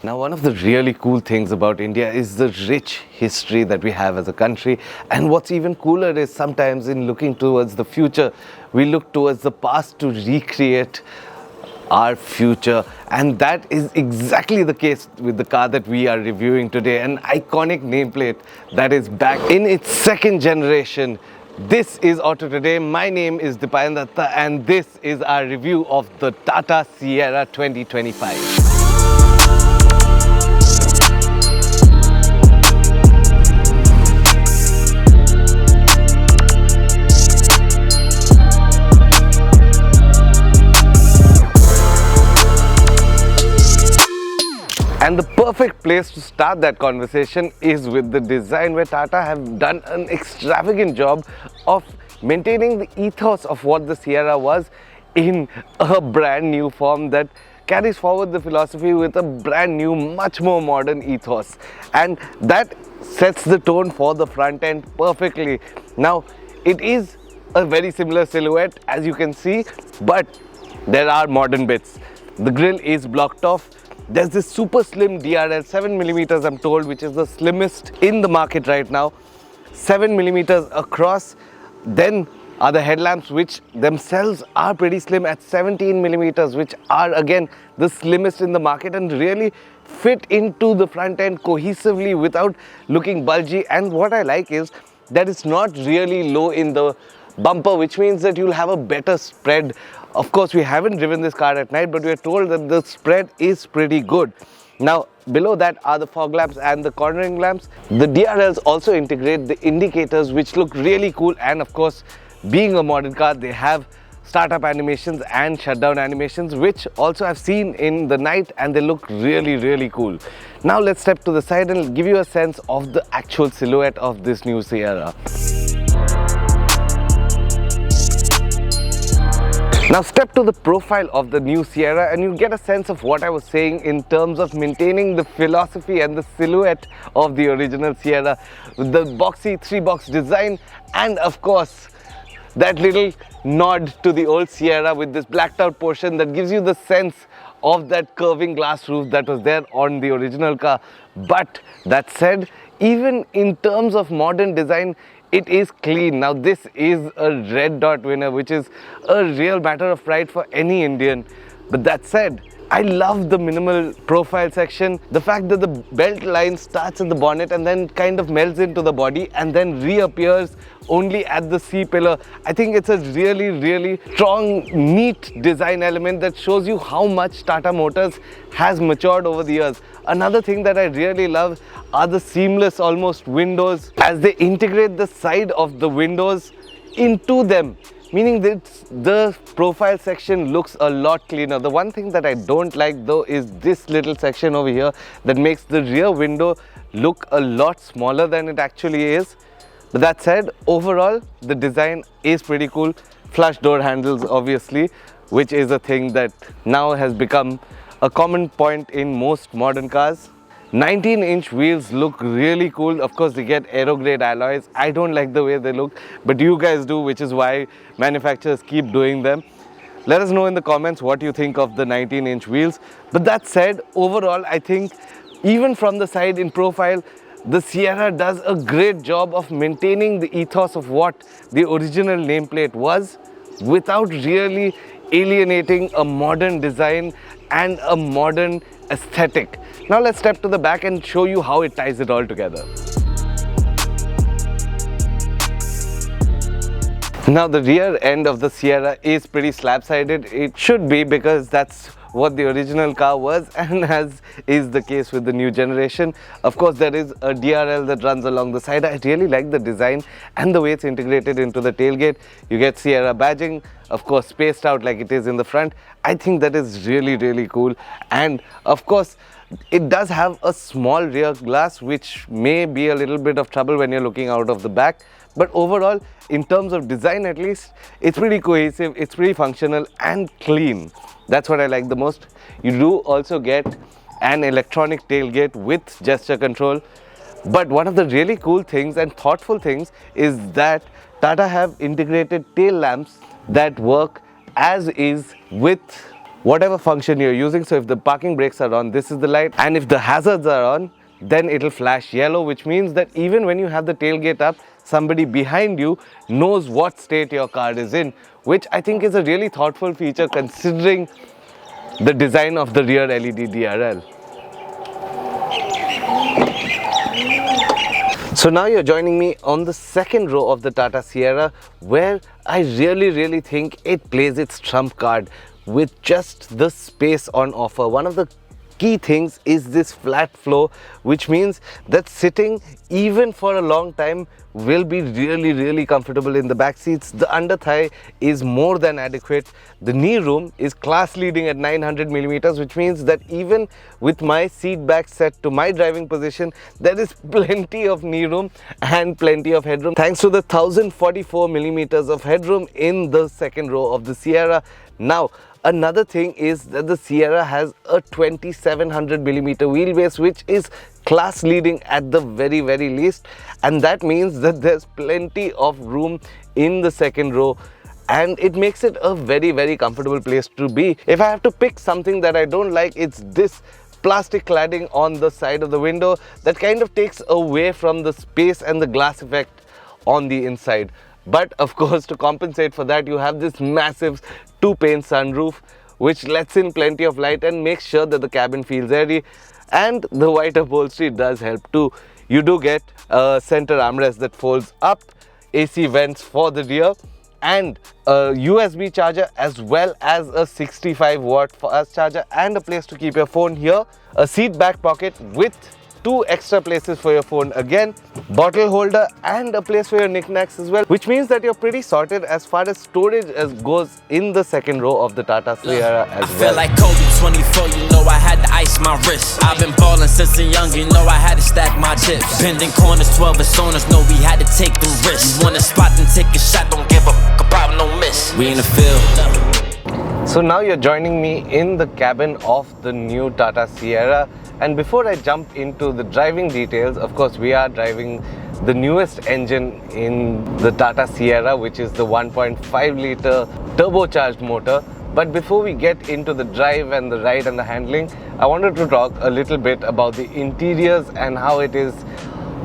Now, one of the really cool things about India is the rich history that we have as a country. And what's even cooler is sometimes in looking towards the future, we look towards the past to recreate our future. And that is exactly the case with the car that we are reviewing today. An iconic nameplate that is back in its second generation. This is AutoToday. My name is Dipayan Datta and this is our review of the Tata Sierra 2025. And the perfect place to start that conversation is with the design, where Tata have done an extravagant job of maintaining the ethos of what the Sierra was in a brand new form that carries forward the philosophy with a brand new, much more modern ethos. And that sets the tone for the front end perfectly. Now, it is a very similar silhouette as you can see, but there are modern bits. The grille is blocked off. There's this super slim DRL, 7mm I'm told, which is the slimmest in the market right now. 7mm across. Then are the headlamps, which themselves are pretty slim at 17mm, which are again the slimmest in the market and really fit into the front end cohesively without looking bulgy. And what I like is that it's not really low in the bumper, which means that you'll have a better spread. Of course, we haven't driven this car at night, but we are told that the spread is pretty good. Now, below that are the fog lamps and the cornering lamps. The DRLs also integrate the indicators, which look really cool. And of course, being a modern car, they have startup animations and shutdown animations, which also I've seen in the night, and they look really, really cool. Now, let's step to the side and give you a sense of the actual silhouette of this new Sierra. Now step to the profile of the new Sierra and you get a sense of what I was saying in terms of maintaining the philosophy and the silhouette of the original Sierra with the boxy 3-box design, and of course that little nod to the old Sierra with this blacked out portion that gives you the sense of that curving glass roof that was there on the original car. But that said, even in terms of modern design, it is clean. Now this is a red dot winner, which is a real matter of pride for any Indian. But that said, I love the minimal profile section. The fact that the belt line starts at the bonnet and then kind of melts into the body and then reappears only at the C-pillar. I think it's a really, really strong, neat design element that shows you how much Tata Motors has matured over the years. Another thing that I really love are the seamless almost windows as they integrate the side of the windows into them, meaning that the profile section looks a lot cleaner. The one thing that I don't like though is this little section over here that makes the rear window look a lot smaller than it actually is. But that said, overall the design is pretty cool. Flush door handles obviously, which is a thing that now has become a common point in most modern cars. 19-inch wheels look really cool. Of course, they get aero-grade alloys. I don't like the way they look, but you guys do, which is why manufacturers keep doing them. Let us know in the comments what you think of the 19-inch wheels. But that said, overall, I think even from the side in profile, the Sierra does a great job of maintaining the ethos of what the original nameplate was without really alienating a modern design and a modern aesthetic. Now let's step to the back and show you how it ties it all together. Now the rear end of the Sierra is pretty slab-sided. It should be, because that's what the original car was, and as is the case with the new generation. Of course, there is a DRL that runs along the side. I really like the design and the way it's integrated into the tailgate. You get Sierra badging, of course spaced out like it is in the front. I think that is really, really cool. And of course, it does have a small rear glass, which may be a little bit of trouble when you're looking out of the back. But overall, in terms of design at least, it's pretty cohesive, it's pretty functional and clean. That's what I like the most. You do also get an electronic tailgate with gesture control. But one of the really cool things and thoughtful things is that Tata have integrated tail lamps that work as is with whatever function you're using. So if the parking brakes are on, this is the light, and if the hazards are on, then it'll flash yellow, which means that even when you have the tailgate up, somebody behind you knows what state your car is in, which I think is a really thoughtful feature considering the design of the rear LED DRL. So now you're joining me on the second row of the Tata Sierra, where I really think it plays its trump card with just the space on offer. One of the key things is this flat floor, which means that sitting even for a long time will be really comfortable in the back seats. The under thigh is more than adequate. The knee room is class leading at 900 millimeters, which means that even with my seat back set to my driving position, there is plenty of knee room and plenty of headroom, thanks to the 1044 millimeters of headroom in the second row of the Sierra. Now, another thing is that the Sierra has a 2700 millimeter wheelbase, which is class leading at the very least, and that means that there's plenty of room in the second row, and it makes it a very comfortable place to be. If I have to pick something that I don't like, it's this plastic cladding on the side of the window that kind of takes away from the space and the glass effect on the inside. But of course, to compensate for that, you have this massive 2-pane sunroof, which lets in plenty of light and makes sure that the cabin feels airy. And the white upholstery does help too. You do get a center armrest that folds up, AC vents for the rear, and a USB charger, as well as a 65-watt fast charger and a place to keep your phone here. A seat back pocket with 2 extra places for your phone again, bottle holder, and a place for your knickknacks as well, which means that you're pretty sorted as far as storage goes in the second row of the Tata Sierra as well. I feel like Kobe 24, you know I had to ice my wrist. I've been ballin' since a young, you know I had to stack my chips. Bending corners, 12 personas, know we had to take the risk. You want a spot, then take a shot, don't give a fuck about no miss. We in the field. So now you're joining me in the cabin of the new Tata Sierra. And before I jump into the driving details, of course, we are driving the newest engine in the Tata Sierra, which is the 1.5 litre turbocharged motor. But before we get into the drive and the ride and the handling, I wanted to talk a little bit about the interiors and how it is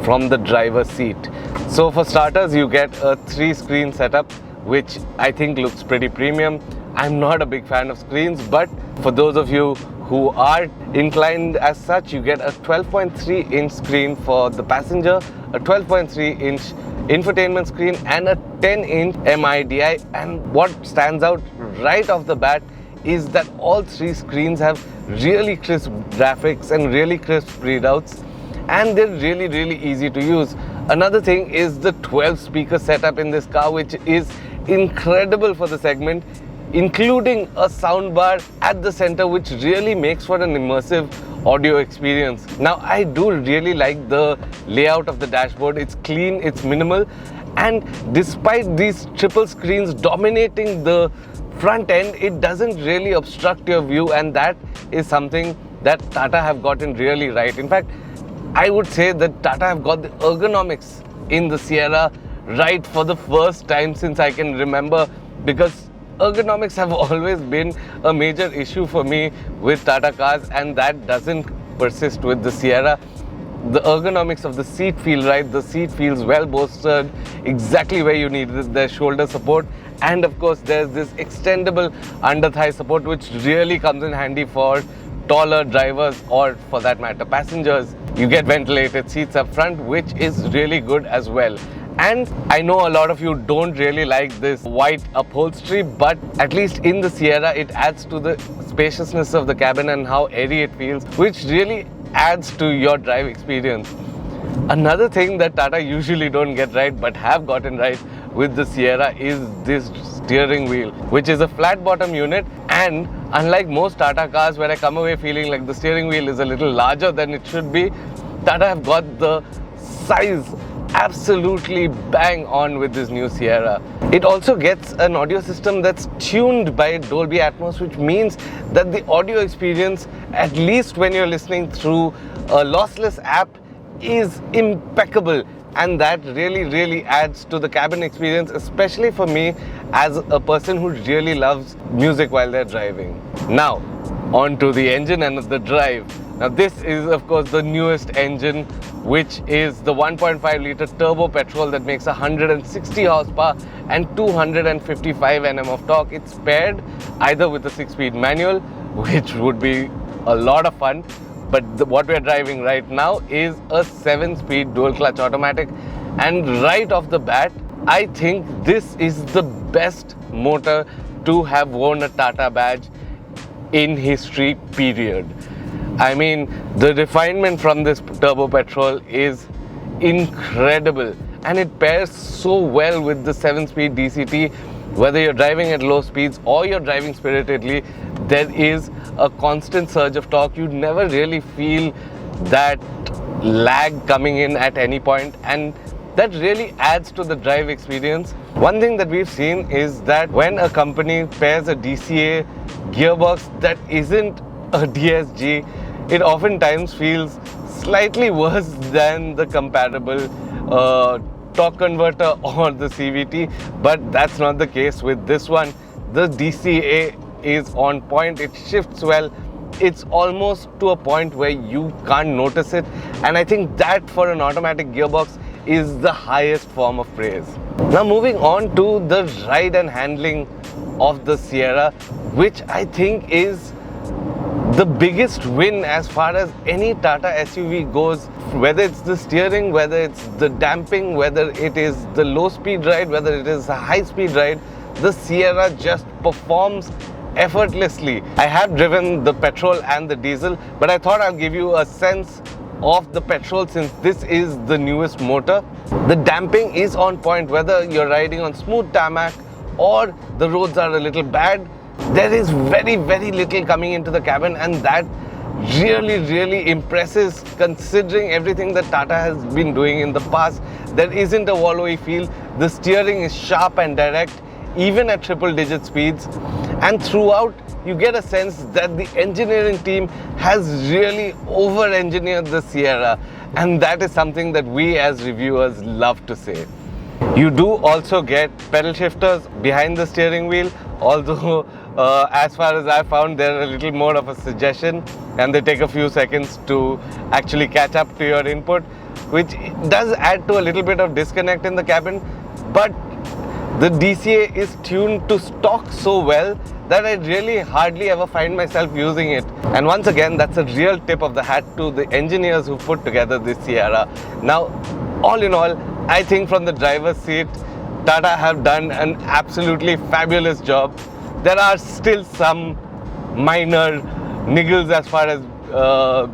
from the driver's seat. So for starters, you get a 3-screen setup, which I think looks pretty premium. I'm not a big fan of screens, but for those of you who are inclined as such, you get a 12.3-inch screen for the passenger, a 12.3-inch infotainment screen, and a 10-inch MIDI. And what stands out right off the bat is that all 3 screens have really crisp graphics and really crisp readouts, and they're really easy to use. Another thing is the 12-speaker setup in this car, which is incredible for the segment, including a soundbar at the center, which really makes for an immersive audio experience. Now, I do really like the layout of the dashboard. It's clean, it's minimal, and despite these triple screens dominating the front end, it doesn't really obstruct your view, and that is something that Tata have gotten really right. In fact, I would say that Tata have got the ergonomics in the Sierra right for the first time since I can remember, because ergonomics have always been a major issue for me with Tata cars, and that doesn't persist with the Sierra. The ergonomics of the seat feel right, the seat feels well bolstered, exactly where you need the shoulder support, and of course there's this extendable under thigh support, which really comes in handy for taller drivers, or for that matter passengers. You get ventilated seats up front, which is really good as well. And I know a lot of you don't really like this white upholstery, but at least in the Sierra it adds to the spaciousness of the cabin and how airy it feels, which really adds to your drive experience. Another thing that Tata usually don't get right but have gotten right with the Sierra is this steering wheel, which is a flat bottom unit, and unlike most Tata cars where I come away feeling like the steering wheel is a little larger than it should be, Tata have got the size absolutely bang on with this new Sierra. It also gets an audio system that's tuned by Dolby Atmos, which means that the audio experience, at least when you're listening through a lossless app, is impeccable, and that really adds to the cabin experience, especially for me as a person who really loves music while they're driving. Now, on to the engine and the drive. Now this is of course the newest engine, which is the 1.5 litre turbo petrol that makes 160 horsepower and 255 Nm of torque. It's paired either with a 6-speed manual, which would be a lot of fun, but what we're driving right now is a 7-speed dual clutch automatic, and right off the bat I think this is the best motor to have worn a Tata badge in history, period. I mean, the refinement from this turbo petrol is incredible, and it pairs so well with the 7-speed DCT. Whether you're driving at low speeds or you're driving spiritedly, there is a constant surge of torque. You never really feel that lag coming in at any point, and that really adds to the drive experience. One thing that we've seen is that when a company pairs a DCA gearbox that isn't a DSG, it oftentimes feels slightly worse than the comparable torque converter or the CVT, but that's not the case with this one. The DCA is on point, it shifts well, it's almost to a point where you can't notice it, and I think that for an automatic gearbox is the highest form of praise. Now moving on to the ride and handling of the Sierra, which I think is the biggest win as far as any Tata SUV goes. Whether it's the steering, whether it's the damping, whether it is the low speed ride, whether it is a high speed ride, the Sierra just performs effortlessly. I have driven the petrol and the diesel, but I thought I'll give you a sense of the petrol since this is the newest motor. The damping is on point, whether you're riding on smooth tarmac or the roads are a little bad. There is very little coming into the cabin, and that really impresses considering everything that Tata has been doing in the past. There isn't a wallowy feel. The steering is sharp and direct, even at triple-digit speeds, and throughout you get a sense that the engineering team has really over-engineered the Sierra, and that is something that we as reviewers love to say. You do also get pedal shifters behind the steering wheel, although as far as I found, they're a little more of a suggestion and they take a few seconds to actually catch up to your input, which does add to a little bit of disconnect in the cabin. But the DCA is tuned to stock so well that I really hardly ever find myself using it. And once again, that's a real tip of the hat to the engineers who put together this Sierra. Now, all in all, I think from the driver's seat, Tata have done an absolutely fabulous job. There are still some minor niggles as far as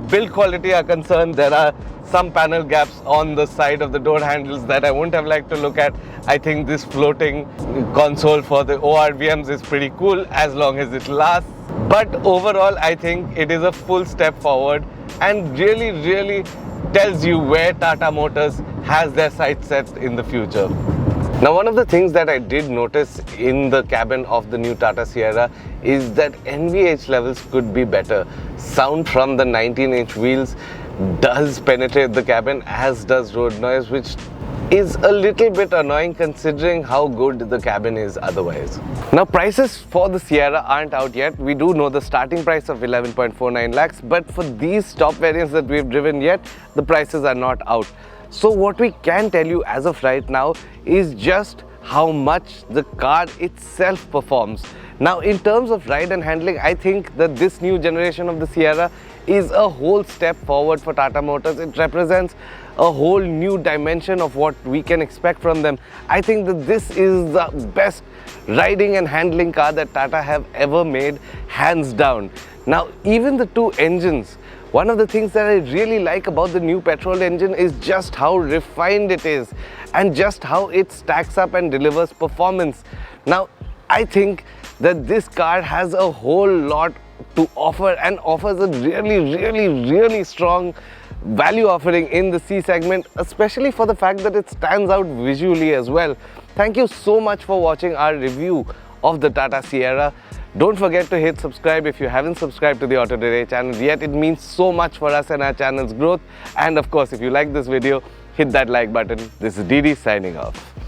build quality are concerned. There are some panel gaps on the side of the door handles that I wouldn't have liked to look at. I think this floating console for the ORVMs is pretty cool as long as it lasts. But overall, I think it is a full step forward and really tells you where Tata Motors has their sights set in the future. Now, one of the things that I did notice in the cabin of the new Tata Sierra is that NVH levels could be better. Sound from the 19-inch wheels does penetrate the cabin, as does road noise, which is a little bit annoying considering how good the cabin is otherwise. Now, prices for the Sierra aren't out yet. We do know the starting price of 11.49 lakhs, but for these top variants that we've driven yet, the prices are not out. So what we can tell you as of right now is just how much the car itself performs. Now, in terms of ride and handling, I think that this new generation of the Sierra is a whole step forward for Tata Motors. It represents a whole new dimension of what we can expect from them. I think that this is the best riding and handling car that Tata have ever made, hands down. Now, even the two engines, one of the things that I really like about the new petrol engine is just how refined it is and just how it stacks up and delivers performance. Now, I think that this car has a whole lot to offer and offers a really strong value offering in the C segment, especially for the fact that it stands out visually as well. Thank you so much for watching our review of the Tata Sierra. Don't forget to hit subscribe if you haven't subscribed to the AutoToday channel yet. It means so much for us and our channel's growth. And of course, if you like this video, hit that like button. This is Didi signing off.